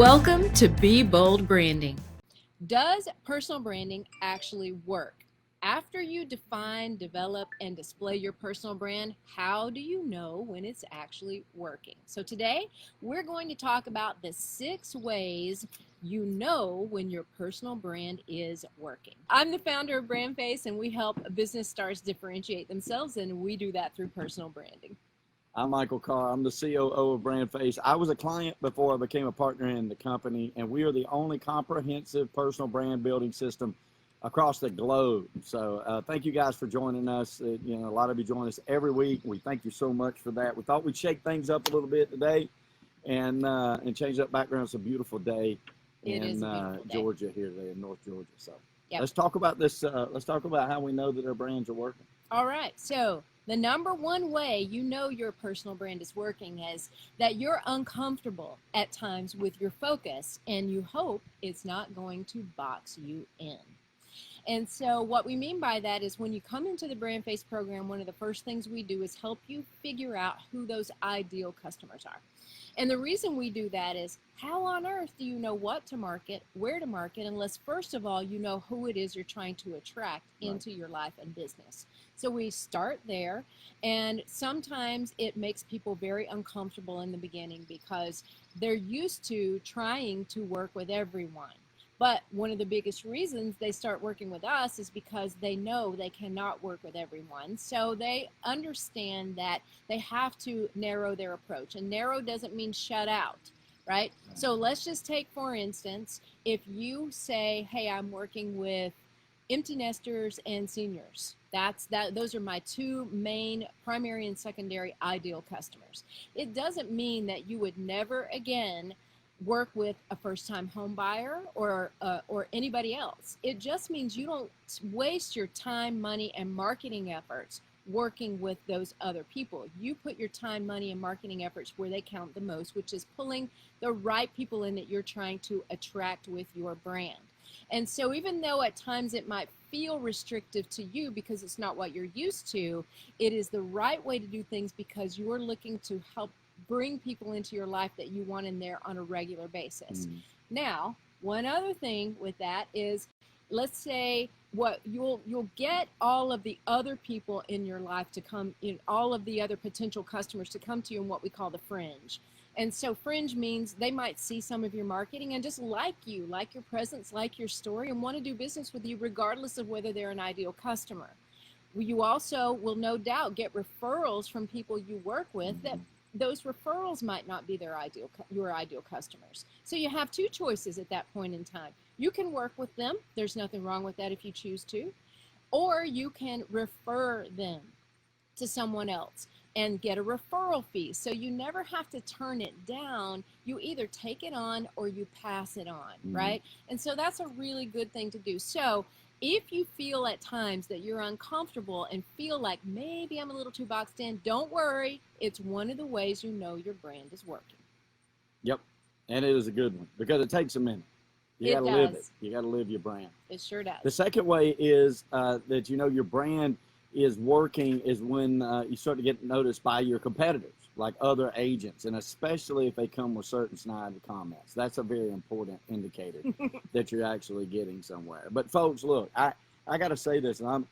Welcome to Be Bold Branding. Does personal branding actually work? After you define, develop, and display your personal brand, how do you know when it's actually working? So today, we're going to talk about the 6 ways you know when your personal brand is working. I'm the founder of BrandFace, and we help business stars differentiate themselves, and we do that through personal branding. I'm Michael Carr. I'm the COO of BrandFace. I was a client before I became a partner in the company, and we are the only comprehensive personal brand building system across the globe. So thank you guys for joining us. A lot of you join us every week. We thank you so much for that. We thought we'd shake things up a little bit today and change up background. It's a beautiful day in Georgia here today, in North Georgia. So let's talk about this. Let's talk about how we know that our brands are working. All right. So the number one way you know your personal brand is working is that you're uncomfortable at times with your focus, and you hope it's not going to box you in. And so what we mean by that is when you come into the BrandFace program, one of the first things we do is help you figure out who those ideal customers are. And the reason we do that is, how on earth do you know what to market, where to market, unless first of all you know who it is you're trying to attract into your life and business. So we start there, and sometimes it makes people very uncomfortable in the beginning because they're used to trying to work with everyone. But one of the biggest reasons they start working with us is because they know they cannot work with everyone. So they understand that they have to narrow their approach. And narrow doesn't mean shut out, right? So let's just take, for instance, if you say, hey, I'm working with empty nesters and seniors. Those are my 2 main primary and secondary ideal customers. It doesn't mean that you would never again work with a first-time home buyer or anybody else. It just means you don't waste your time, money, and marketing efforts working with those other people. You put your time, money, and marketing efforts where they count the most, which is pulling the right people in that you're trying to attract with your brand. And so even though at times it might feel restrictive to you because it's not what you're used to, it is the right way to do things because you're looking to help bring people into your life that you want in there on a regular basis. Now, one other thing with that is, let's say what you'll get all of the other people in your life to come in, all of the other potential customers to come to you in what we call the fringe. And so fringe means they might see some of your marketing and just like you, like your presence, like your story, and want to do business with you regardless of whether they're an ideal customer. You also will no doubt get referrals from people you work with that those referrals might not be your ideal customers. So you have 2 choices at that point in time. You can work with them. There's nothing wrong with that if you choose to. Or you can refer them to someone else and get a referral fee. So you never have to turn it down. You either take it on or you pass it on, right? And so that's a really good thing to do. So if you feel at times that you're uncomfortable and feel like maybe I'm a little too boxed in, don't worry. It's one of the ways you know your brand is working. Yep, and it is a good one because it takes a minute. You got to live it. You got to live your brand. It sure does. The second way is that you know your brand is working is when you start to get noticed by your competitors, like other agents, and especially if they come with certain snide comments. That's a very important indicator that you're actually getting somewhere. But folks, look, I got to say this, and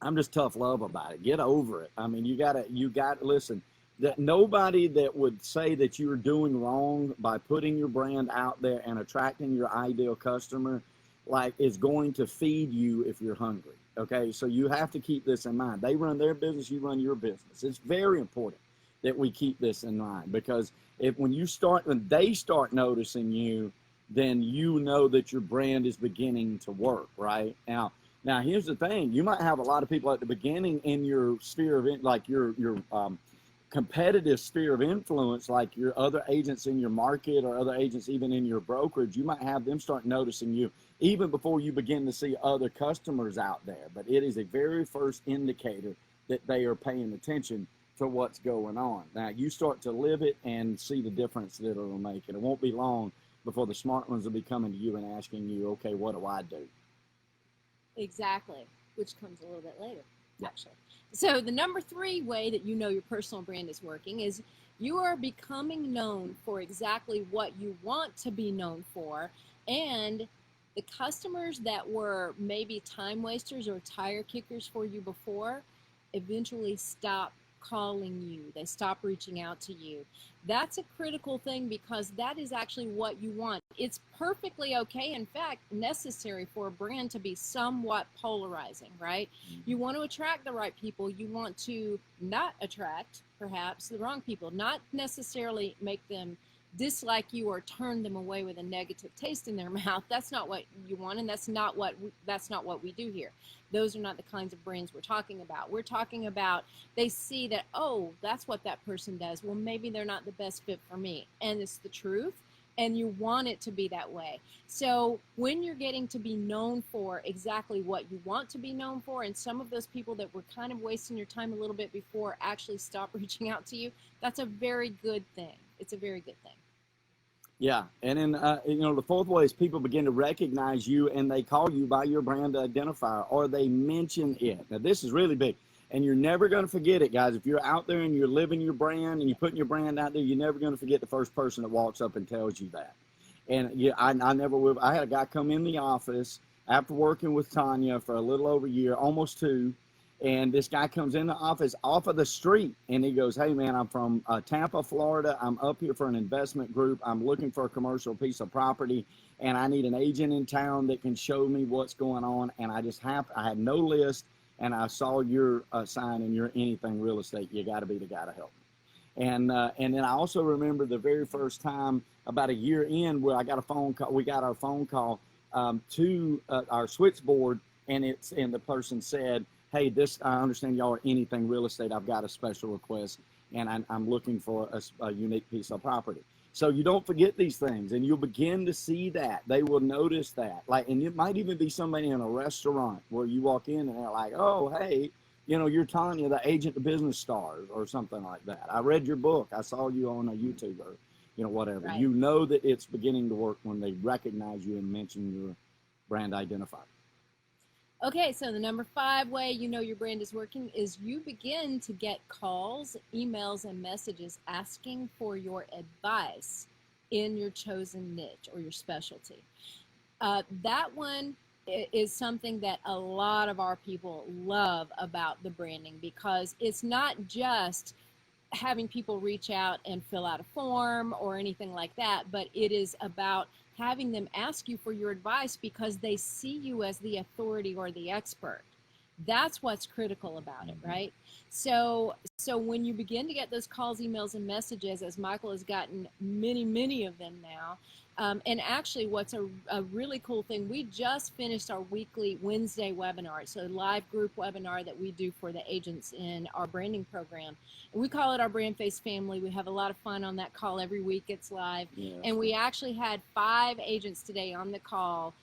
I'm just tough love about it. Get over it. I mean, you got to listen. That nobody that would say that you're doing wrong by putting your brand out there and attracting your ideal customer, like, is going to feed you if you're hungry. Okay, so you have to keep this in mind. They run their business, you run your business. It's very important that we keep this in mind because when they start noticing you, then you know that your brand is beginning to work, right? Now here's the thing. You might have a lot of people at the beginning in your sphere of like your competitive sphere of influence, like your other agents in your market or other agents even in your brokerage. You might have them start noticing you even before you begin to see other customers out there. But it is a very first indicator that they are paying attention to what's going on. Now, you start to live it and see the difference that it'll make. And it won't be long before the smart ones will be coming to you and asking you, okay, what do I do? Exactly, which comes a little bit later, actually. So the number 3 way that you know your personal brand is working is you are becoming known for exactly what you want to be known for, and the customers that were maybe time wasters or tire kickers for you before eventually stop calling you. They stop reaching out to you. That's a critical thing because that is actually what you want. It's perfectly okay, in fact, necessary for a brand to be somewhat polarizing, right? You want to attract the right people. You want to not attract, perhaps, the wrong people, not necessarily make them dislike you or turn them away with a negative taste in their mouth. That's not what you want, and that's not what we do here. Those are not the kinds of brands we're talking about. We're talking about they see that, oh, that's what that person does. Well, maybe they're not the best fit for me, and it's the truth, and you want it to be that way. So when you're getting to be known for exactly what you want to be known for, and some of those people that were kind of wasting your time a little bit before actually stop reaching out to you, that's a very good thing. It's a very good thing. Yeah, and then the fourth way is people begin to recognize you and they call you by your brand identifier or they mention it. Now this is really big, and you're never going to forget it, guys. If you're out there and you're living your brand and you're putting your brand out there, you're never going to forget the first person that walks up and tells you that. And yeah, I never will. I had a guy come in the office after working with Tanya for a little over a year, almost 2. And this guy comes in the office off of the street and he goes, hey, man, I'm from Tampa, Florida. I'm up here for an investment group. I'm looking for a commercial piece of property and I need an agent in town that can show me what's going on. And I had no list and I saw your sign and your anything real estate. You got to be the guy to help me. And then I also remember the very first time about a year in where I got a phone call. We got our phone call to our switchboard and the person said, hey, I understand y'all are anything real estate. I've got a special request, and I'm looking for a unique piece of property. So you don't forget these things, and you'll begin to see that. They will notice that. And it might even be somebody in a restaurant where you walk in and they're like, oh, hey, you're Tanya, the agent to business stars or something like that. I read your book. I saw you on a YouTube or, whatever. Right. You know that it's beginning to work when they recognize you and mention your brand identifier. Okay, so the number 5 way you know your brand is working is you begin to get calls, emails, and messages asking for your advice in your chosen niche or your specialty. That one is something that a lot of our people love about the branding because it's not just having people reach out and fill out a form or anything like that, but it is about having them ask you for your advice because they see you as the authority or the expert. That's what's critical about it, right? So when you begin to get those calls, emails, and messages, as Michael has gotten many of them now, and actually what's a really cool thing, we just finished our weekly Wednesday webinar. It's a live group webinar that we do for the agents in our branding program. And we call it our BrandFace family. We have a lot of fun on that call every week. It's live. Yeah, and we actually had 5 agents today on the call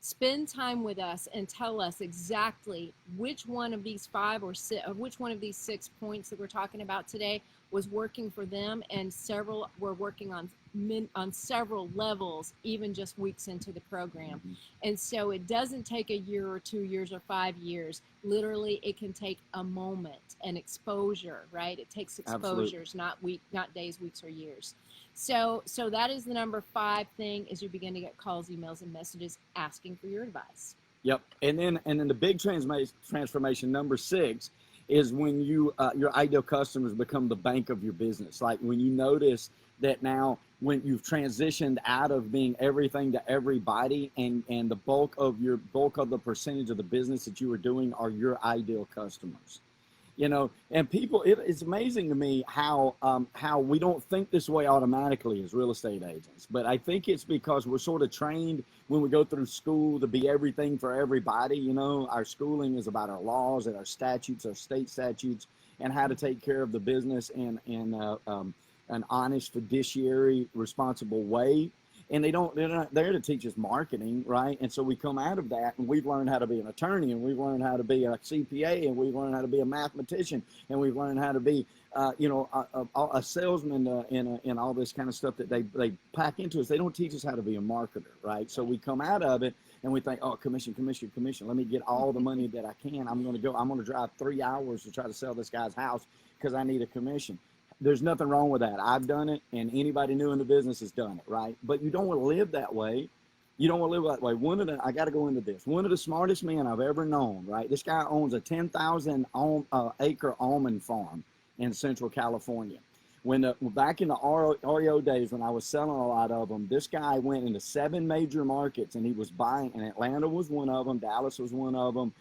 spend time with us and tell us exactly which one of these 5 or 6, or which one of these 6 points that we're talking about today was working for them, and several were working on several levels, even just weeks into the program. And so it doesn't take a year or 2 years or 5 years. Literally, it can take a moment and exposure, right? It takes exposures, not days, weeks, or years. So that is the number 5 thing, is you begin to get calls, emails, and messages asking for your advice. Yep. And then the big transformation, number 6, is when your ideal customers become the bank of your business. Like when you notice that now when you've transitioned out of being everything to everybody, and the bulk of the percentage of the business that you are doing are your ideal customers. And people, it's amazing to me how we don't think this way automatically as real estate agents. But I think it's because we're sort of trained when we go through school to be everything for everybody. Our schooling is about our laws and our statutes, our state statutes, and how to take care of the business in an honest, fiduciary, responsible way. And they're not there to teach us marketing, right? And so we come out of that, and we've learned how to be an attorney, and we've learned how to be a CPA, and we've learned how to be a mathematician, and we've learned how to be, a salesman, and all this kind of stuff that they pack into us. They don't teach us how to be a marketer, right? So we come out of it, and we think, oh, commission, commission, commission. Let me get all the money that I can. I'm going to drive 3 hours to try to sell this guy's house because I need a commission. There's nothing wrong with that. I've done it, and anybody new in the business has done it, right? But you don't want to live that way. You don't want to live that way. I got to go into this. One of the smartest men I've ever known, right? This guy owns a 10,000 acre almond farm in Central California. Back in the REO days when I was selling a lot of them, this guy went into 7 major markets, and he was buying, and Atlanta was one of them, Dallas was one of them,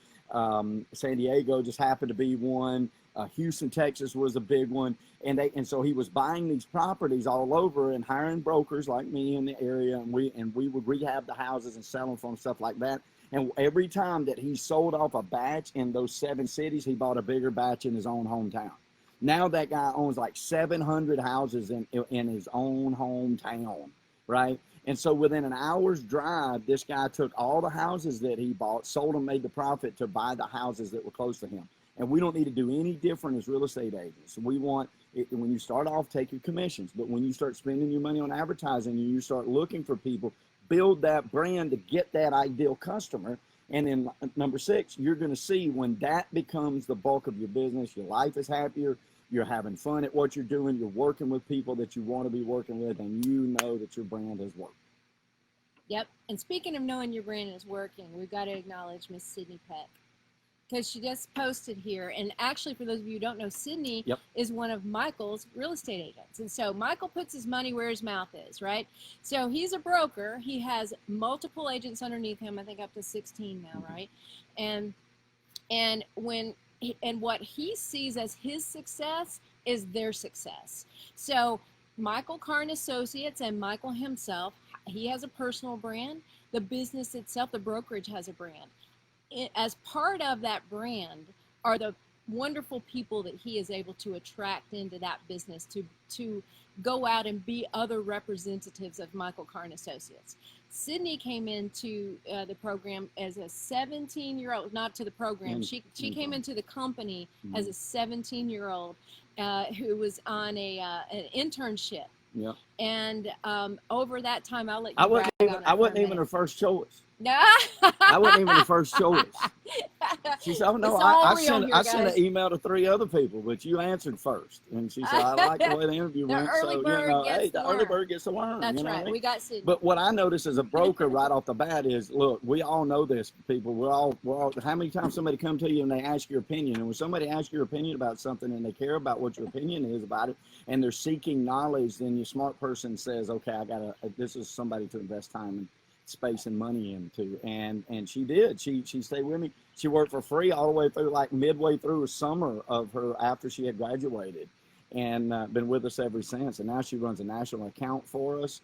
San Diego just happened to be one, Houston, Texas was a big one, and so he was buying these properties all over and hiring brokers like me in the area, and we would rehab the houses and sell them for him, stuff like that. And every time that he sold off a batch in those 7 cities, he bought a bigger batch in his own hometown. Now that guy owns like 700 houses in his own hometown, right? And so within an hour's drive, this guy took all the houses that he bought, sold them, made the profit to buy the houses that were close to him. And we don't need to do any different as real estate agents. We want, when you start off, take your commissions. But when you start spending your money on advertising and you start looking for people, build that brand to get that ideal customer. And then number 6, you're going to see when that becomes the bulk of your business, your life is happier, you're having fun at what you're doing, you're working with people that you want to be working with, and you know that your brand has worked. Yep. And speaking of knowing your brand is working, we've got to acknowledge Miss Sidney Peck, because she just posted here. And actually, for those of you who don't know, Sidney is one of Michael's real estate agents. And so Michael puts his money where his mouth is, right? So he's a broker. He has multiple agents underneath him, I think up to 16 now, right? And what he sees as his success is their success. So Michael Carn Associates and Michael himself, he has a personal brand. The business itself, the brokerage, has a brand. As part of that brand are the wonderful people that he is able to attract into that business to go out and be other representatives of Michael Carn Associates. Sidney came into the program as a 17-year-old, not to the program. She came into the company as a 17-year-old who was on an internship. Yeah. And over that time, I'll let you I wasn't even her first choice. No. I wasn't even the first choice. She said, oh, no, I sent an email to 3 other people, but you answered first. And she said, I like the way the interview went. So, the early bird gets to learn. That's right. We got Sidney. But what I noticed as a broker right off the bat is, look, we all know this, people. We're all, how many times somebody come to you and they ask your opinion? And when somebody asks your opinion about something and they care about what your opinion is about it and they're seeking knowledge, then your smart person says, okay, this is somebody to invest time in. Space and money into, and she did. She stayed with me. She worked for free all the way through, like midway through the summer of her after she had graduated, and been with us ever since. And now she runs a national account for us.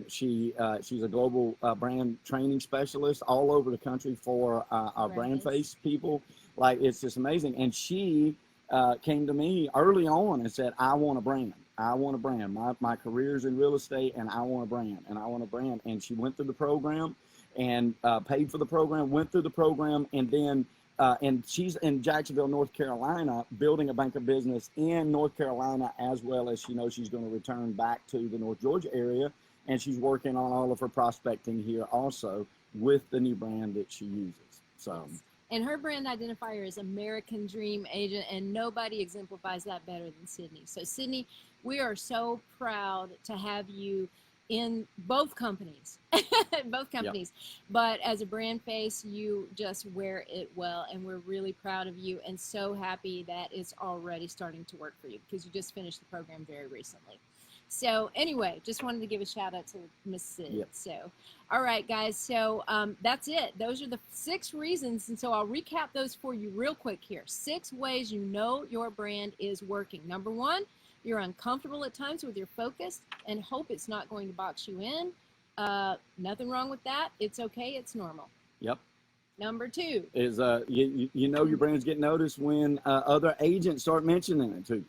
She's a global brand training specialist all over the country for our BrandFace people. Like, it's just amazing. And she came to me early on and said, I want a brand. I want a brand. My career's in real estate, and I want a brand, and I want a brand. And she went through the program and paid for the program, went through the program, and then and she's in Jacksonville, North Carolina, building a bank of business in North Carolina, as well as she knows she's going to return back to the North Georgia area, and she's working on all of her prospecting here also with the new brand that she uses. So. And her brand identifier is American Dream Agent, and nobody exemplifies that better than Sidney. So, Sidney, we are so proud to have you in both companies, Yep. But as a brand face, you just wear it well, and we're really proud of you and so happy that it's already starting to work for you because you just finished the program very recently. So anyway, just wanted to give a shout out to Miss Sid. Yep. So, all right, guys. So that's it. Those are the 6 reasons. And so I'll recap those for you real quick here. 6 ways you know your brand is working. Number 1, you're uncomfortable at times with your focus and hope it's not going to box you in. Nothing wrong with that. It's okay. It's normal. Yep. Number 2 is you know your brand's getting noticed when other agents start mentioning it to you.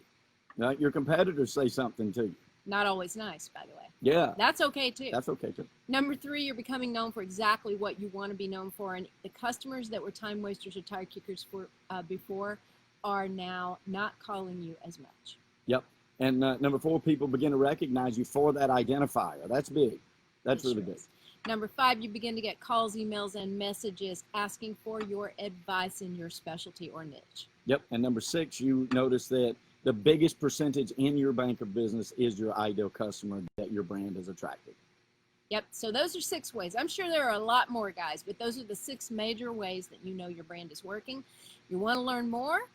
Right? Your competitors say something to you. Not always nice, by the way. Yeah. That's okay, too. That's okay, too. Number 3, you're becoming known for exactly what you want to be known for. And the customers that were time wasters or tire kickers for before are now not calling you as much. Yep. And number 4, people begin to recognize you for that identifier. That's big. That's really big. Number 5, you begin to get calls, emails, and messages asking for your advice in your specialty or niche. Yep. And number 6, you notice that the biggest percentage in your bank of business is your ideal customer that your brand has attracted. Yep. So those are 6 ways. I'm sure there are a lot more, guys, but those are the 6 major ways that you know your brand is working. You want to learn more?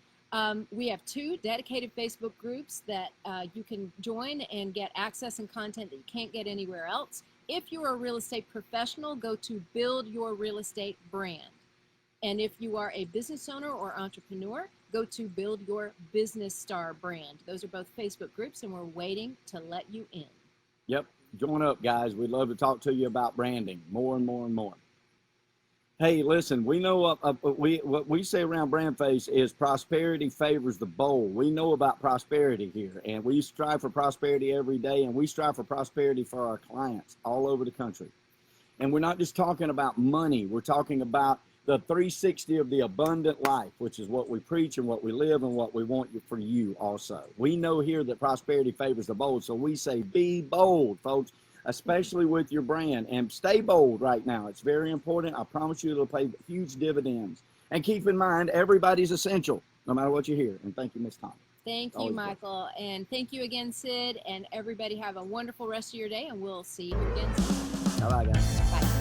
We have 2 dedicated Facebook groups that you can join and get access and content that you can't get anywhere else. If you're a real estate professional, go to Build Your Real Estate Brand. And if you are a business owner or entrepreneur, go to Build Your Business Star Brand. Those are both Facebook groups, and we're waiting to let you in. Yep. Join up, guys. We'd love to talk to you about branding more and more and more. Hey, listen, we know what we say around BrandFace is prosperity favors the bold. We know about prosperity here, and we strive for prosperity every day, and we strive for prosperity for our clients all over the country. And we're not just talking about money. We're talking about the 360 of the abundant life, which is what we preach and what we live and what we want for you also. We know here that prosperity favors the bold, so we say be bold, folks, especially with your brand, and stay bold right now. It's very important. I promise you it'll pay huge dividends. And keep in mind, everybody's essential, no matter what you hear. And thank you, Ms. Tom. Thank you, Michael. And thank you again, Sid. And everybody have a wonderful rest of your day, and we'll see you again soon. Bye-bye, guys. Bye.